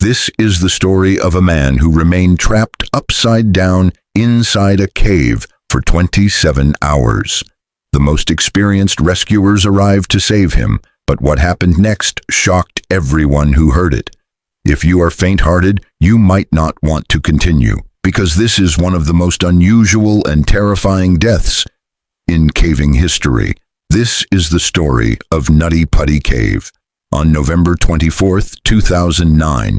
This is the story of a man who remained trapped upside down inside a cave for 27 hours. The most experienced rescuers arrived to save him, but what happened next shocked everyone who heard it. If you are faint-hearted, you might not want to continue, because this is one of the most unusual and terrifying deaths in caving history. This is the story of Nutty Putty Cave. On November 24, 2009,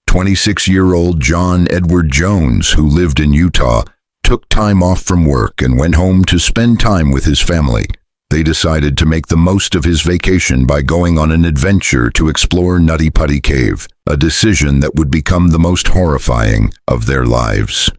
26-year-old John Edward Jones, who lived in Utah, took time off from work and went home to spend time with his family. They decided to make the most of his vacation by going on an adventure to explore Nutty Putty Cave, a decision that would become the most horrifying of their lives.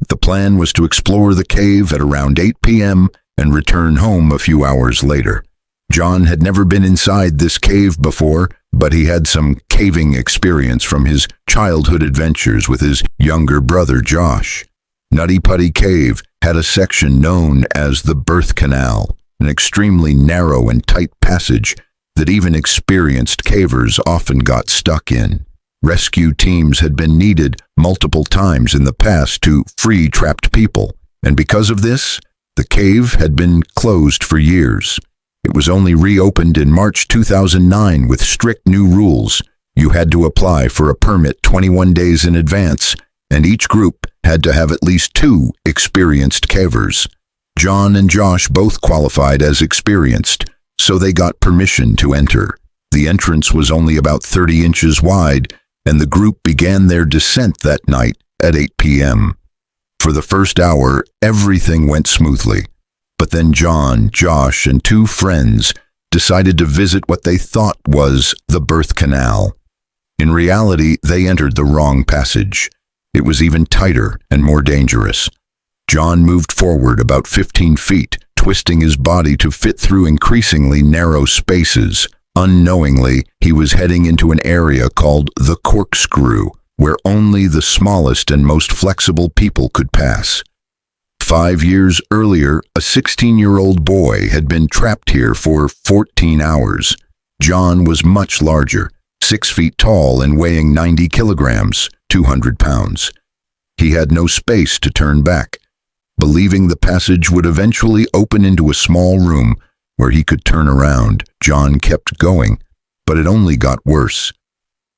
The plan was to explore the cave at around 8 p.m. and return home a few hours later. John had never been inside this cave before, but he had some caving experience from his childhood adventures with his younger brother Josh. Nutty Putty Cave had a section known as the Birth Canal, an extremely narrow and tight passage that even experienced cavers often got stuck in. Rescue teams had been needed multiple times in the past to free trapped people, and because of this, the cave had been closed for years. It was only reopened in March 2009 with strict new rules. You had to apply for a permit 21 days in advance, and each group had to have at least 2 experienced cavers. John and Josh both qualified as experienced, so they got permission to enter. The entrance was only about 30 inches wide, and the group began their descent that night at 8 p.m. For the first hour, everything went smoothly. But then John, Josh, and 2 friends decided to visit what they thought was the Birth Canal. In reality, they entered the wrong passage. It was even tighter and more dangerous. John moved forward about 15 feet, twisting his body to fit through increasingly narrow spaces. Unknowingly, he was heading into an area called the Corkscrew, where only the smallest and most flexible people could pass. 5 years earlier, a 16-year-old boy had been trapped here for 14 hours. John was much larger, 6 feet tall and weighing 90 kilograms, 200 pounds. He had no space to turn back. Believing the passage would eventually open into a small room where he could turn around, John kept going, but it only got worse.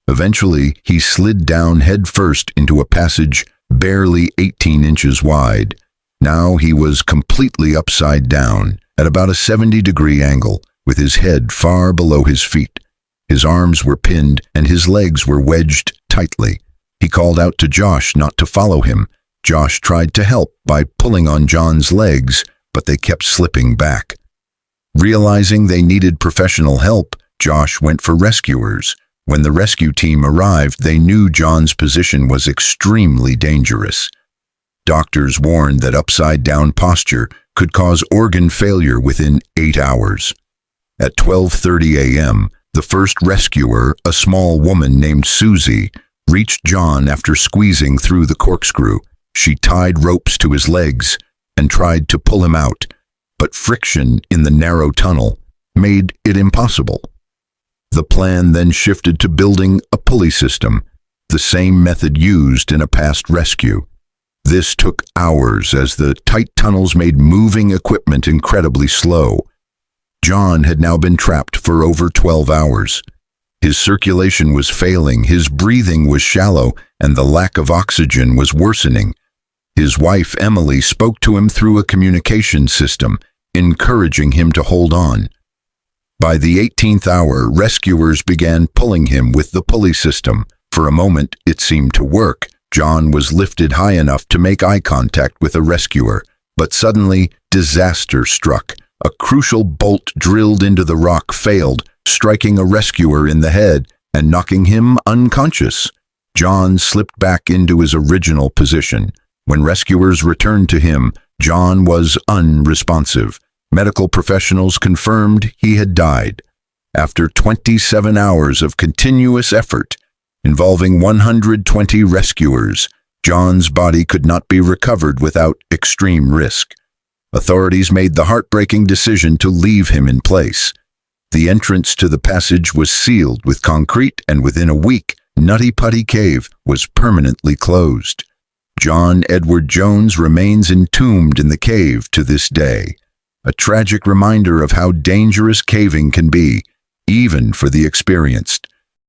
Eventually, he slid down headfirst into a passage barely 18 inches wide. Now he was completely upside down, at about a 70-degree angle, with his head far below his feet. His arms were pinned and his legs were wedged tightly. He called out to Josh not to follow him. Josh tried to help by pulling on John's legs, but they kept slipping back. Realizing they needed professional help, Josh went for rescuers. When the rescue team arrived, they knew John's position was extremely dangerous. Doctors warned that upside-down posture could cause organ failure within 8 hours. At 12:30 a.m., the first rescuer, a small woman named Susie, reached John after squeezing through the corkscrew. She tied ropes to his legs and tried to pull him out, but friction in the narrow tunnel made it impossible. The plan then shifted to building a pulley system, the same method used in a past rescue. This took hours as the tight tunnels made moving equipment incredibly slow. John had now been trapped for over 12 hours. His circulation was failing, his breathing was shallow, and the lack of oxygen was worsening. His wife, Emily, spoke to him through a communication system, encouraging him to hold on. By the 18th hour, rescuers began pulling him with the pulley system. For a moment, it seemed to work. John was lifted high enough to make eye contact with a rescuer, but suddenly, disaster struck. A crucial bolt drilled into the rock failed, striking a rescuer in the head and knocking him unconscious. John slipped back into his original position. When rescuers returned to him, John was unresponsive. Medical professionals confirmed he had died. After 27 hours of continuous effort, involving 120 rescuers, John's body could not be recovered without extreme risk. Authorities made the heartbreaking decision to leave him in place. The entrance to the passage was sealed with concrete, and within a week, Nutty Putty Cave was permanently closed. John Edward Jones remains entombed in the cave to this day, a tragic reminder of how dangerous caving can be, even for the experienced.